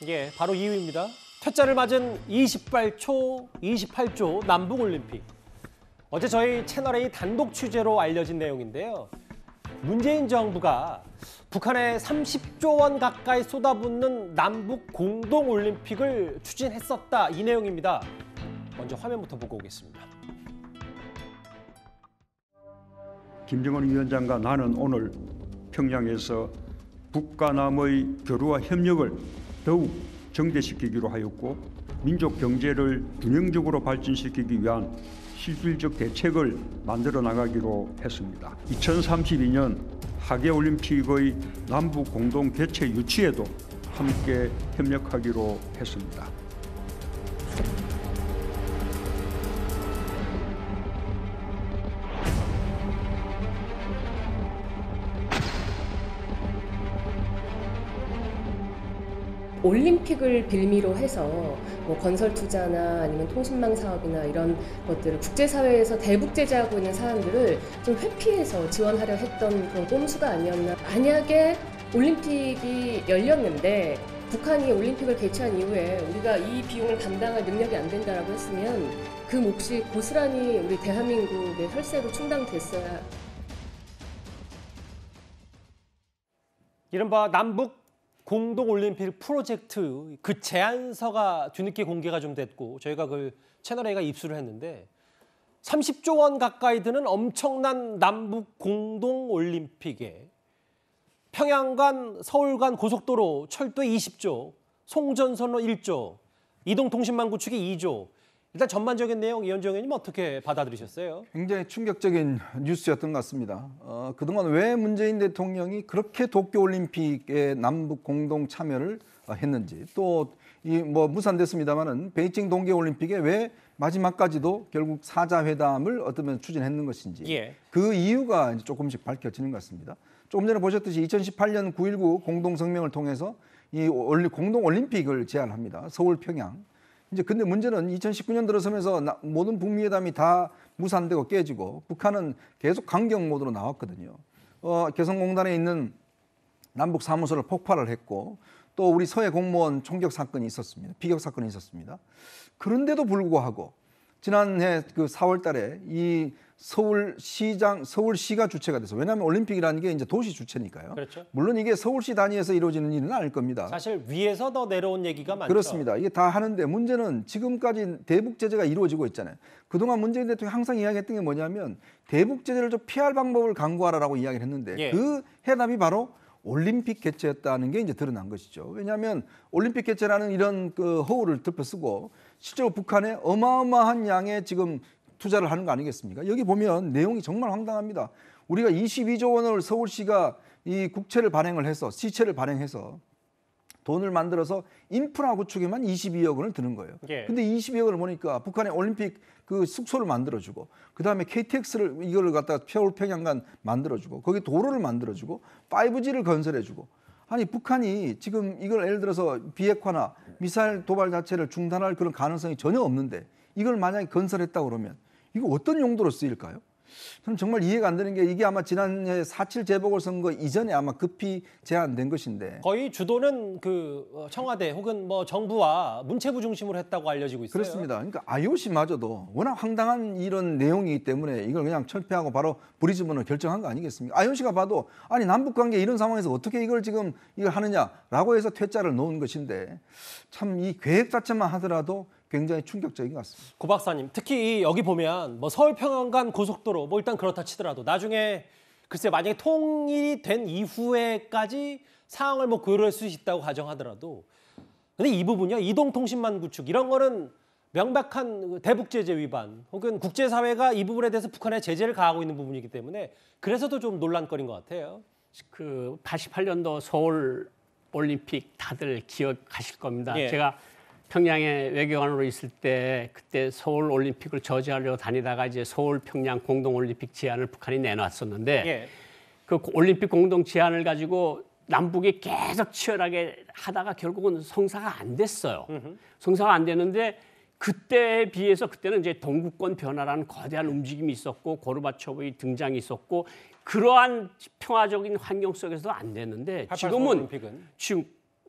예, 바로 이유입니다. 퇴짜를 맞은 28조 남북올림픽. 어제 저희 채널A 단독 취재로 알려진 내용인데요. 문재인 정부가 북한에 30조 원 가까이 쏟아붓는 남북 공동올림픽을 추진했었다, 이 내용입니다. 먼저 화면부터 보고 오겠습니다. 김정은 위원장과 나는 오늘 평양에서 북과 남의 교류와 협력을 더욱 정대시키기로 하였고, 민족 경제를 균형적으로 발전시키기 위한 실질적 대책을 만들어 나가기로 했습니다. 2032년 하계올림픽의 남북 공동 개최 유치에도 함께 협력하기로 했습니다. 올림픽을 빌미로 해서 뭐 건설 투자나 아니면 통신망 사업이나 이런 것들을 국제사회에서 대북제재하고 있는 사람들을 좀 회피해서 지원하려 했던 그런 꼼수가 아니었나. 만약에 올림픽이 열렸는데 북한이 올림픽을 개최한 이후에 우리가 이 비용을 감당할 능력이 안 된다라고 했으면 그 몫이 고스란히 우리 대한민국의 혈세로 충당됐어야. 이른바 남북 공동올림픽 프로젝트 그 제안서가 뒤늦게 공개가 좀 됐고 저희가 그 채널A가 입수를 했는데 30조 원 가까이 드는 엄청난 남북 공동올림픽에 평양 간 서울 간 고속도로 철도에 20조, 송전선로 1조, 이동통신망 구축에 2조. 일단 전반적인 내용 이현주 의원님 어떻게 받아들이셨어요? 굉장히 충격적인 뉴스였던 것 같습니다. 그동안 왜 문재인 대통령이 그렇게 도쿄올림픽에 남북 공동 참여를 했는지, 또 이 뭐 무산됐습니다만은 베이징 동계올림픽에 왜 마지막까지도 결국 사자회담을 어쩌면 추진했는 것인지, 예. 그 이유가 이제 조금씩 밝혀지는 것 같습니다. 조금 전에 보셨듯이 2018년 9.19 공동성명을 통해서 이 공동올림픽을 제안합니다. 서울, 평양. 이제 근데 문제는 2019년 들어서면서 모든 북미회담이 다 무산되고 깨지고 북한은 계속 강경 모드로 나왔거든요. 개성공단에 있는 남북 사무소를 폭발을 했고, 또 우리 서해 공무원 총격 사건이 있었습니다. 피격 사건이 있었습니다. 그런데도 불구하고 지난해 그 4월 달에 이 서울시가 주체가 돼서, 왜냐하면 올림픽이라는 게 이제 도시 주체니까요. 그렇죠. 물론 이게 서울시 단위에서 이루어지는 일은 아닐 겁니다. 사실 위에서 더 내려온 얘기가 많죠. 그렇습니다. 이게 다 하는데 문제는 지금까지 대북 제재가 이루어지고 있잖아요. 그동안 문재인 대통령이 항상 이야기했던 게 뭐냐면 대북 제재를 좀 피할 방법을 강구하라라고 이야기를 했는데, 예. 그 해답이 바로 올림픽 개최였다는 게 이제 드러난 것이죠. 왜냐하면 올림픽 개최라는 이런 그 허울을 덮어쓰고 실제로 북한에 어마어마한 양의 지금 투자를 하는 거 아니겠습니까? 여기 보면 내용이 정말 황당합니다. 우리가 22조 원을 서울시가 이 국채를 발행을 해서, 시채를 발행해서 돈을 만들어서 인프라 구축에만 22억 원을 드는 거예요. 예. 근데 22억 원을 보니까 북한의 올림픽 그 숙소를 만들어주고, 그 다음에 KTX를 이거를 갖다가 서울 평양간 만들어주고, 거기 도로를 만들어주고, 5G를 건설해주고. 아니 북한이 지금 이걸 예를 들어서 비핵화나 미사일 도발 자체를 중단할 그런 가능성이 전혀 없는데 이걸 만약에 건설했다고 그러면 이거 어떤 용도로 쓰일까요? 저는 정말 이해가 안 되는 게, 이게 아마 지난해 4.7 재보궐선거 이전에 아마 급히 제안된 것인데, 거의 주도는 그 청와대 혹은 뭐 정부와 문체부 중심으로 했다고 알려지고 있어요. 그렇습니다. 그러니까 IOC마저도 워낙 황당한 이런 내용이기 때문에 이걸 그냥 철폐하고 바로 브리즈번을 결정한 거 아니겠습니까? IOC가 봐도 아니 남북관계 이런 상황에서 어떻게 이걸 지금 이걸 하느냐라고 해서 퇴짜를 놓은 것인데, 참 이 계획 자체만 하더라도 굉장히 충격적인 것 같습니다. 고 박사님, 특히 여기 보면 뭐 서울 평양 간 고속도로 뭐 일단 그렇다 치더라도 나중에 글쎄 만약에 통일이 된 이후에까지 상황을 뭐 고려할 수 있다고 가정하더라도, 근데 이 부분이요, 이동통신망 구축 이런 거는 명백한 대북 제재 위반 혹은 국제사회가 이 부분에 대해서 북한에 제재를 가하고 있는 부분이기 때문에 그래서도 좀 논란거리인 것 같아요. 그 88년도 서울 올림픽 다들 기억하실 겁니다. 예. 제가 평양에 외교관으로 있을 때 그때 서울 올림픽을 저지하려고 다니다가 이제 서울 평양 공동 올림픽 제안을 북한이 내놨었는데, 예. 그 올림픽 공동 제안을 가지고 남북이 계속 치열하게 하다가 결국은 성사가 안 됐어요. 성사가 안 됐는데 그때에 비해서 그때는 이제 동구권 변화라는 거대한 움직임이 있었고 고르바초프의 등장이 있었고 그러한 평화적인 환경 속에서도 안 됐는데 지금은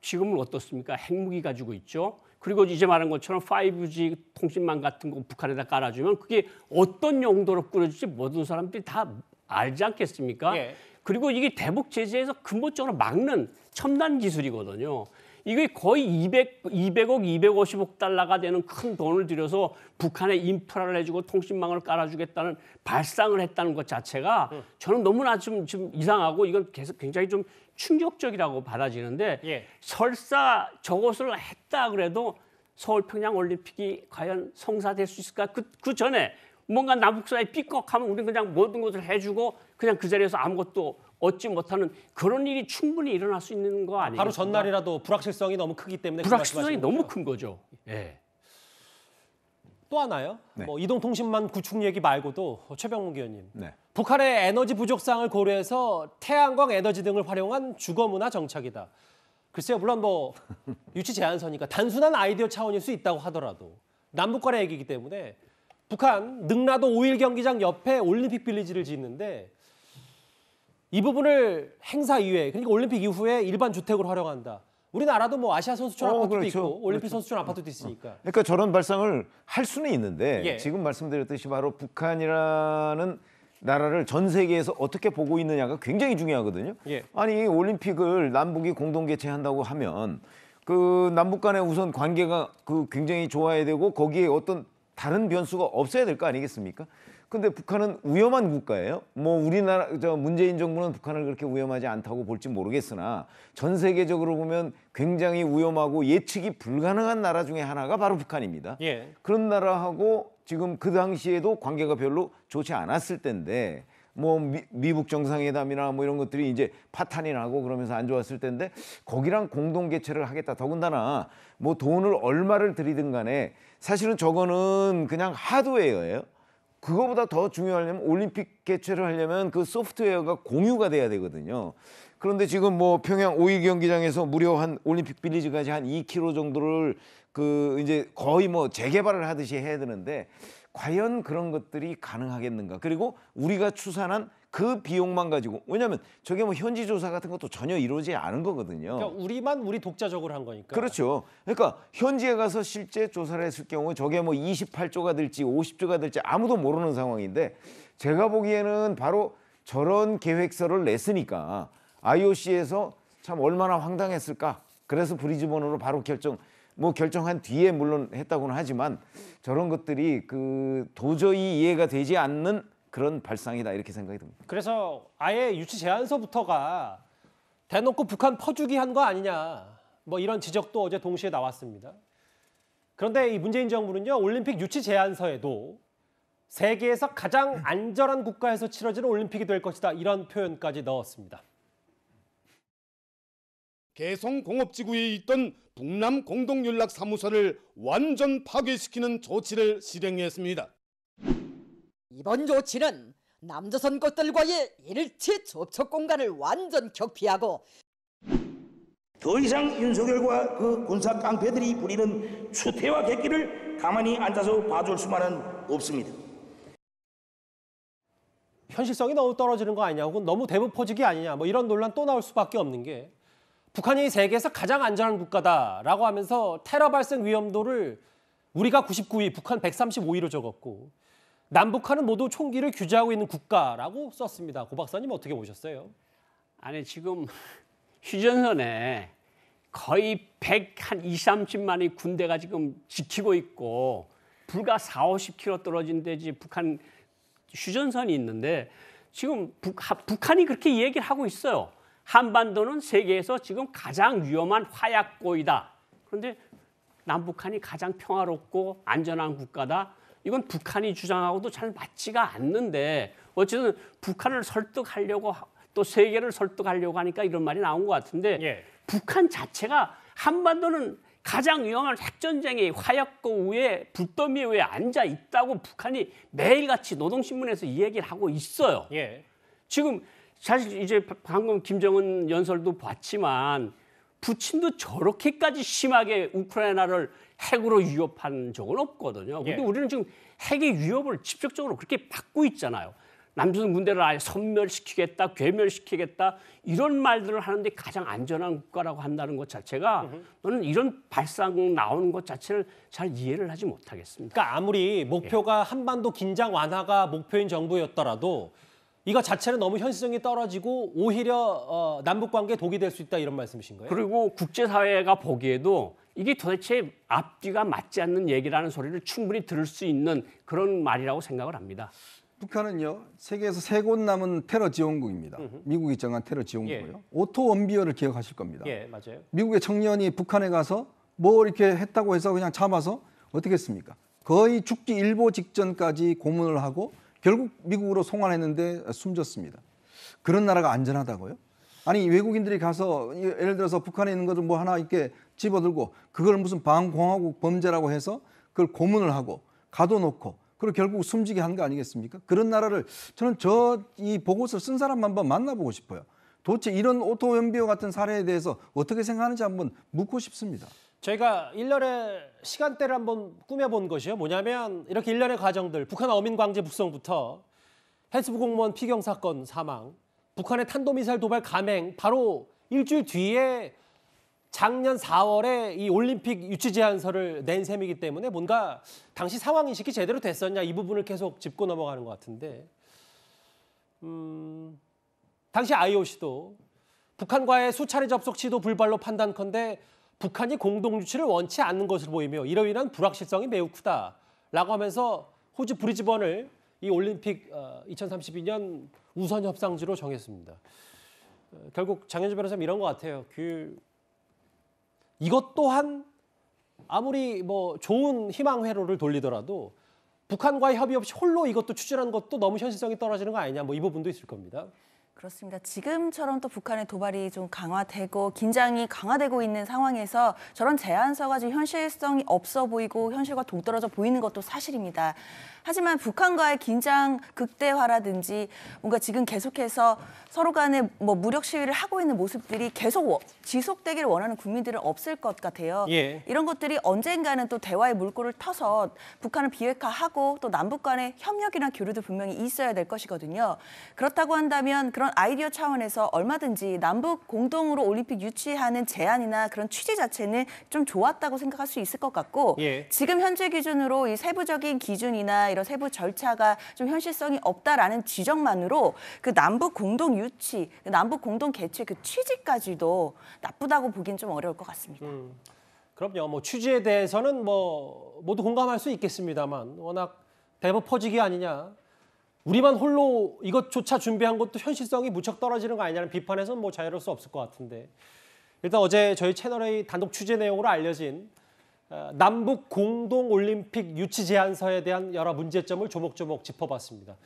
지금은 어떻습니까? 핵무기 가지고 있죠. 그리고 이제 말한 것처럼 5G 통신망 같은 거 북한에다 깔아주면 그게 어떤 용도로 꾸려질지 모든 사람들이 다 알지 않겠습니까? 예. 그리고 이게 대북 제재에서 근본적으로 막는 첨단 기술이거든요. 이게 거의 200억, 250억 달러가 되는 큰 돈을 들여서 북한에 인프라를 해주고 통신망을 깔아주겠다는 발상을 했다는 것 자체가 저는 너무나 좀 이상하고 이건 계속 굉장히 좀 충격적이라고 받아지는데 예. 설사 저것을 했다 그래도 서울 평양 올림픽이 과연 성사될 수 있을까? 그 전에 뭔가 남북 사이 삐걱하면 우리는 그냥 모든 것을 해주고 그냥 그 자리에서 아무것도 얻지 못하는 그런 일이 충분히 일어날 수 있는 거 아니에요? 바로 전날이라도 불확실성이 너무 크기 때문에 불확실성이 너무 큰 거죠. 예. 또 하나요? 네. 뭐 이동통신망 구축 얘기 말고도 최병문 의원님. 네. 북한의 에너지 부족상을 고려해서 태양광 에너지 등을 활용한 주거문화 정착이다. 글쎄요, 물론 뭐 유치 제안서니까 단순한 아이디어 차원일 수 있다고 하더라도 남북 간의 얘기이기 때문에 북한 능라도 5일 경기장 옆에 올림픽 빌리지를 짓는데 이 부분을 행사 이후에 그러니까 올림픽 이후에 일반 주택으로 활용한다. 우리나라도 뭐 아시아 선수촌 아파트도 그렇죠. 있고 올림픽 선수촌 아파트도 있으니까. 그러니까 저런 발상을 할 수는 있는데 예. 지금 말씀드렸듯이 바로 북한이라는 나라를 전 세계에서 어떻게 보고 있느냐가 굉장히 중요하거든요. 예. 아니 올림픽을 남북이 공동 개최한다고 하면 그 남북 간의 우선 관계가 그 굉장히 좋아야 되고 거기에 어떤 다른 변수가 없어야 될 거 아니겠습니까? 근데 북한은 위험한 국가예요. 뭐 우리나라 문재인 정부는 북한을 그렇게 위험하지 않다고 볼지 모르겠으나 전 세계적으로 보면 굉장히 위험하고 예측이 불가능한 나라 중에 하나가 바로 북한입니다. 예. 그런 나라하고 지금 그 당시에도 관계가 별로 좋지 않았을 때인데 뭐 미북 정상회담이나 뭐 이런 것들이 이제 파탄이 나고 그러면서 안 좋았을 때인데 거기랑 공동 개최를 하겠다. 더군다나 뭐 돈을 얼마를 들이든 간에 사실은 저거는 그냥 하드웨어예요. 그거보다 더 중요하려면 올림픽 개최를 하려면 그 소프트웨어가 공유가 돼야 되거든요. 그런데 지금 뭐 평양 5일 경기장에서 무려 한 올림픽 빌리지까지 한 2km 정도를 그 이제 거의 뭐 재개발을 하듯이 해야 되는데 과연 그런 것들이 가능하겠는가? 그리고 우리가 추산한 그 비용만 가지고 왜냐하면 저게 뭐 현지 조사 같은 것도 전혀 이루어지지 않은 거거든요. 그러니까 우리 독자적으로 한 거니까. 그렇죠. 그러니까 현지에 가서 실제 조사를 했을 경우 저게 뭐 28조가 될지 50조가 될지 아무도 모르는 상황인데 제가 보기에는 바로 저런 계획서를 냈으니까 IOC에서 참 얼마나 황당했을까. 그래서 브리즈번으로 바로 결정한 뒤에 물론 했다고는 하지만 저런 것들이 그 도저히 이해가 되지 않는 그런 발상이다 이렇게 생각이 듭니다. 그래서 아예 유치 제안서부터가 대놓고 북한 퍼주기 한 거 아니냐 뭐 이런 지적도 어제 동시에 나왔습니다. 그런데 이 문재인 정부는요 올림픽 유치 제안서에도 세계에서 가장 안전한 국가에서 치러지는 올림픽이 될 것이다 이런 표현까지 넣었습니다. 개성 공업지구에 있던 북남 공동연락사무소를 완전 파괴시키는 조치를 실행했습니다. 이번 조치는 남조선 것들과의 일체 접촉 공간을 완전 격피하고 더 이상 윤석열과 그 군사 깡패들이 부리는 추태와 객기를 가만히 앉아서 봐줄 수만은 없습니다. 현실성이 너무 떨어지는 거 아니냐 혹은 너무 대북 퍼지기 아니냐 뭐 이런 논란 또 나올 수밖에 없는 게 북한이 세계에서 가장 안전한 국가다라고 하면서 테러 발생 위험도를 우리가 99위, 북한 135위로 적었고 남북한은 모두 총기를 규제하고 있는 국가라고 썼습니다. 고 박사님 어떻게 보셨어요? 아니 지금 휴전선에 거의 120, 30만의 군대가 지금 지키고 있고 불과 40-50km 떨어진 데지 북한 휴전선이 있는데 지금 북한이 그렇게 얘기를 하고 있어요. 한반도는 세계에서 지금 가장 위험한 화약고이다. 그런데 남북한이 가장 평화롭고 안전한 국가다. 이건 북한이 주장하고도 잘 맞지가 않는데 어쨌든 북한을 설득하려고 또 세계를 설득하려고 하니까 이런 말이 나온 것 같은데 예. 북한 자체가 한반도는 가장 위험한 핵전쟁의 화약고 위에 불더미 위에 앉아 있다고 북한이 매일같이 노동신문에서 이 얘기를 하고 있어요. 예. 지금 사실 이제 방금 김정은 연설도 봤지만 부친도 저렇게까지 심하게 우크라이나를 핵으로 위협한 적은 없거든요. 근데 예. 우리는 지금 핵의 위협을 직접적으로 그렇게 받고 있잖아요. 남조선 군대를 아예 섬멸시키겠다, 괴멸시키겠다 이런 말들을 하는데 가장 안전한 국가라고 한다는 것 자체가 저는 이런 발상 나오는 것 자체를 잘 이해를 하지 못하겠습니다. 그러니까 아무리 목표가 한반도 긴장 완화가 목표인 정부였더라도 이거 자체는 너무 현실성이 떨어지고 오히려 남북 관계에 독이 될 수 있다 이런 말씀이신 거예요? 그리고 국제사회가 보기에도 이게 도대체 앞뒤가 맞지 않는 얘기라는 소리를 충분히 들을 수 있는 그런 말이라고 생각을 합니다. 북한은요, 세계에서 3곳 남은 테러 지원국입니다. 미국이 정한 테러 지원국이고요. 오토 원비어를 기억하실 겁니다. 예, 맞아요. 미국의 청년이 북한에 가서 뭐 이렇게 했다고 해서 그냥 잡아서 어떻게 했습니까? 거의 죽기 일보 직전까지 고문을 하고 결국 미국으로 송환했는데 숨졌습니다. 그런 나라가 안전하다고요? 아니 외국인들이 가서 예를 들어서 북한에 있는 것을 뭐 하나 이렇게 집어들고 그걸 무슨 반공화국 범죄라고 해서 그걸 고문을 하고 가둬놓고 그리고 결국 숨지게 한 거 아니겠습니까? 그런 나라를 저는 이 보고서를 쓴 사람만 한번 만나보고 싶어요. 도대체 이런 오토 원비어 같은 사례에 대해서 어떻게 생각하는지 한번 묻고 싶습니다. 저희가 일련의 시간대를 한번 꾸며본 것이요. 뭐냐면 이렇게 일련의 과정들, 북한 어민 광제 북송부터 헬스부 공무원 피경 사건 사망, 북한의 탄도미사일 도발 감행, 바로 일주일 뒤에 작년 4월에 이 올림픽 유치 제안서를 낸 셈이기 때문에 뭔가 당시 상황 인식이 제대로 됐었냐 이 부분을 계속 짚고 넘어가는 것 같은데 당시 IOC도 북한과의 수차례 접속 시도 불발로 판단컨대 북한이 공동 유치를 원치 않는 것으로 보이며 이로 인한 불확실성이 매우 크다라고 하면서 호주 브리즈번을 이 올림픽 2032년 우선 협상지로 정했습니다. 결국 장현주 변호사님 이런 것 같아요. 이것 또한 아무리 뭐 좋은 희망 회로를 돌리더라도 북한과의 협의 없이 홀로 이것도 추진하는 것도 너무 현실성이 떨어지는 거 아니냐 뭐 이 부분도 있을 겁니다. 그렇습니다. 지금처럼 또 북한의 도발이 좀 강화되고 긴장이 강화되고 있는 상황에서 저런 제안서가 지금 현실성이 없어 보이고 현실과 동떨어져 보이는 것도 사실입니다. 하지만 북한과의 긴장 극대화라든지 뭔가 지금 계속해서 서로 간에 뭐 무력 시위를 하고 있는 모습들이 계속 지속되기를 원하는 국민들은 없을 것 같아요. 예. 이런 것들이 언젠가는 또 대화의 물꼬를 터서 북한을 비핵화하고 또 남북 간의 협력이나 교류도 분명히 있어야 될 것이거든요. 그렇다고 한다면 그런 아이디어 차원에서 얼마든지 남북 공동으로 올림픽 유치하는 제안이나 그런 취지 자체는 좀 좋았다고 생각할 수 있을 것 같고 예. 지금 현재 기준으로 이 세부적인 기준이나 이런 세부 절차가 좀 현실성이 없다라는 지적만으로 그 남북 공동 유치, 남북 공동 개최 그 취지까지도 나쁘다고 보기는 좀 어려울 것 같습니다. 그럼요. 뭐 취지에 대해서는 뭐 모두 공감할 수 있겠습니다만 워낙 대법 퍼지기 아니냐. 우리만 홀로 이것조차 준비한 것도 현실성이 무척 떨어지는 거 아니냐는 비판에서는 뭐 자유로울 수 없을 것 같은데 일단 어제 저희 채널의 단독 취재 내용으로 알려진 남북 공동 올림픽 유치 제안서에 대한 여러 문제점을 조목조목 짚어봤습니다.